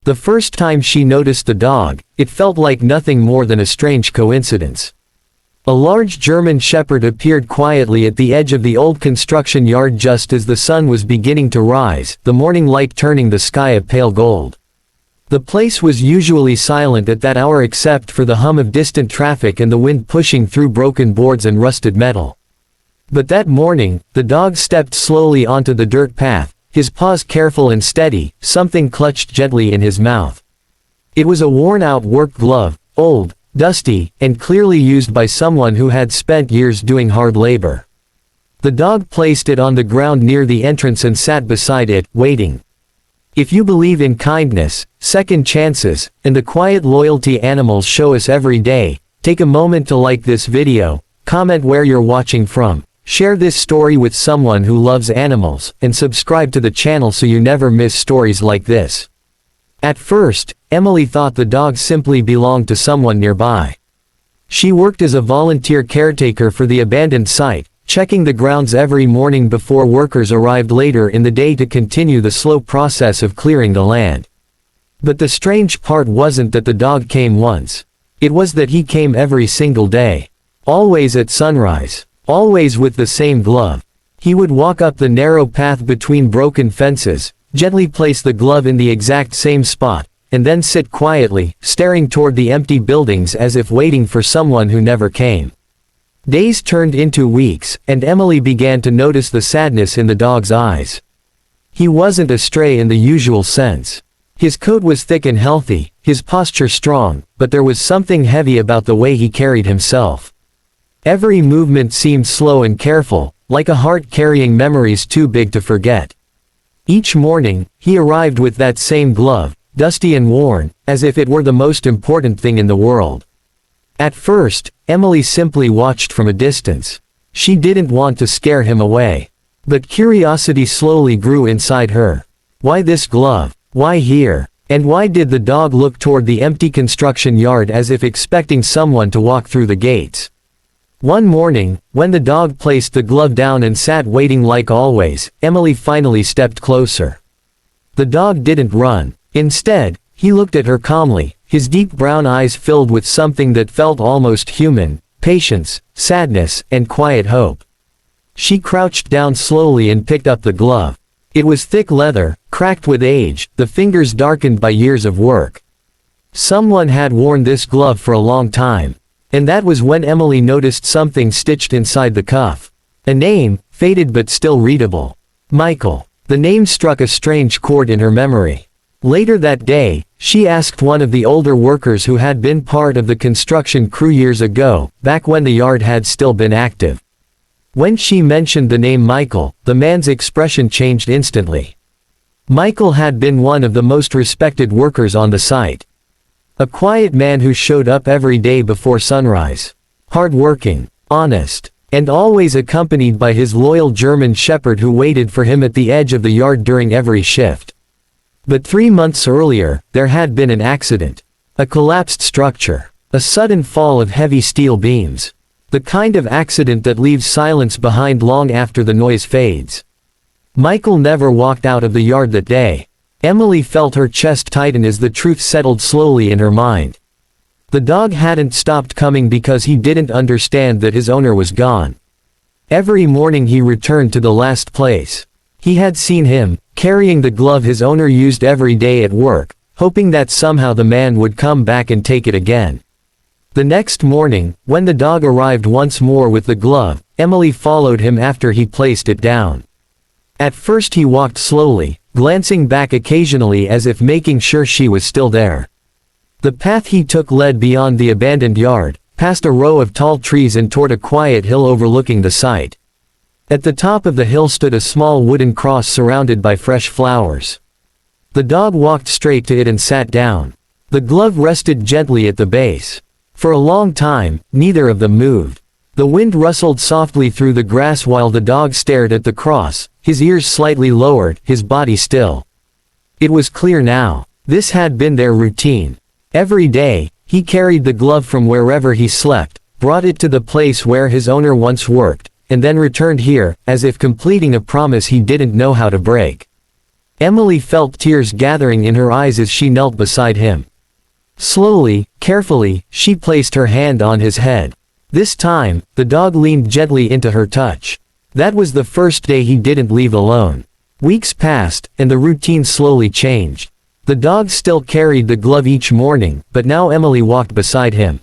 The first time she noticed the dog, it felt like nothing more than a strange coincidence. A large German shepherd appeared quietly at the edge of the old construction yard just as the sun was beginning to rise, the morning light turning the sky a pale gold. The place was usually silent at that hour except for the hum of distant traffic and the wind pushing through broken boards and rusted metal. But that morning, the dog stepped slowly onto the dirt path, his paws careful and steady, something clutched gently in his mouth. It was a worn-out work glove, old, dusty, and clearly used by someone who had spent years doing hard labor. The dog placed it on the ground near the entrance and sat beside it, waiting. If you believe in kindness, second chances, and the quiet loyalty animals show us every day, take a moment to like this video, comment where you're watching from, share this story with someone who loves animals, and subscribe to the channel so you never miss stories like this. At first, Emily thought the dog simply belonged to someone nearby. She worked as a volunteer caretaker for the abandoned site, checking the grounds every morning before workers arrived later in the day to continue the slow process of clearing the land. But the strange part wasn't that the dog came once. It was that he came every single day. Always at sunrise. Always with the same glove. He would walk up the narrow path between broken fences, gently place the glove in the exact same spot, and then sit quietly, staring toward the empty buildings as if waiting for someone who never came. Days turned into weeks, and Emily began to notice the sadness in the dog's eyes. He wasn't a stray in the usual sense. His coat was thick and healthy, his posture strong, but there was something heavy about the way he carried himself. Every movement seemed slow and careful, like a heart carrying memories too big to forget. Each morning, he arrived with that same glove, dusty and worn, as if it were the most important thing in the world. At first, Emily simply watched from a distance. She didn't want to scare him away. But curiosity slowly grew inside her. Why this glove? Why here? And why did the dog look toward the empty construction yard as if expecting someone to walk through the gates? One morning, when the dog placed the glove down and sat waiting like always, Emily finally stepped closer. The dog didn't run. Instead, he looked at her calmly, his deep brown eyes filled with something that felt almost human, patience, sadness, and quiet hope. She crouched down slowly and picked up the glove. It was thick leather, cracked with age, the fingers darkened by years of work. Someone had worn this glove for a long time. And that was when Emily noticed something stitched inside the cuff. A name, faded but still readable. Michael. The name struck a strange chord in her memory. Later that day, she asked one of the older workers who had been part of the construction crew years ago, back when the yard had still been active. When she mentioned the name Michael, the man's expression changed instantly. Michael had been one of the most respected workers on the site. A quiet man who showed up every day before sunrise. Hard-working, honest, and always accompanied by his loyal German shepherd who waited for him at the edge of the yard during every shift. But 3 months earlier, there had been an accident. A collapsed structure. A sudden fall of heavy steel beams. The kind of accident that leaves silence behind long after the noise fades. Michael never walked out of the yard that day. Emily felt her chest tighten as the truth settled slowly in her mind. The dog hadn't stopped coming because he didn't understand that his owner was gone. Every morning he returned to the last place. He had seen him, carrying the glove his owner used every day at work, hoping that somehow the man would come back and take it again. The next morning, when the dog arrived once more with the glove, Emily followed him after he placed it down. At first he walked slowly, glancing back occasionally as if making sure she was still there. The path he took led beyond the abandoned yard, past a row of tall trees and toward a quiet hill overlooking the site. At the top of the hill stood a small wooden cross surrounded by fresh flowers. The dog walked straight to it and sat down. The glove rested gently at the base. For a long time, neither of them moved. The wind rustled softly through the grass while the dog stared at the cross, his ears slightly lowered, his body still. It was clear now. This had been their routine. Every day, he carried the glove from wherever he slept, brought it to the place where his owner once worked, and then returned here, as if completing a promise he didn't know how to break. Emily felt tears gathering in her eyes as she knelt beside him. Slowly, carefully, she placed her hand on his head. This time, the dog leaned gently into her touch. That was the first day he didn't leave alone. Weeks passed, and the routine slowly changed. The dog still carried the glove each morning, but now Emily walked beside him.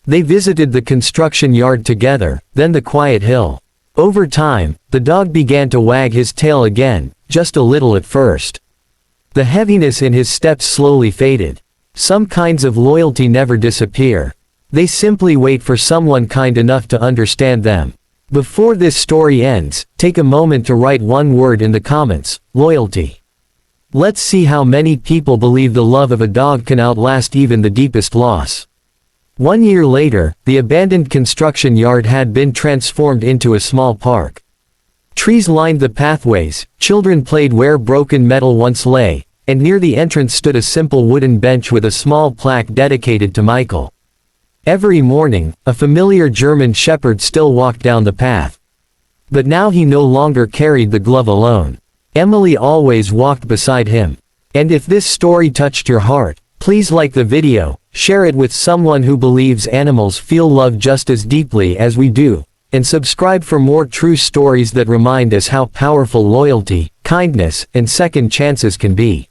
They visited the construction yard together, then the quiet hill. Over time, the dog began to wag his tail again, just a little at first. The heaviness in his steps slowly faded. Some kinds of loyalty never disappear. They simply wait for someone kind enough to understand them. Before this story ends, take a moment to write one word in the comments: loyalty. Let's see how many people believe the love of a dog can outlast even the deepest loss. 1 year later, the abandoned construction yard had been transformed into a small park. Trees lined the pathways, children played where broken metal once lay, and near the entrance stood a simple wooden bench with a small plaque dedicated to Michael. Every morning, a familiar German shepherd still walked down the path. But now he no longer carried the glove alone. Emily always walked beside him. And if this story touched your heart, please like the video, share it with someone who believes animals feel love just as deeply as we do, and subscribe for more true stories that remind us how powerful loyalty, kindness, and second chances can be.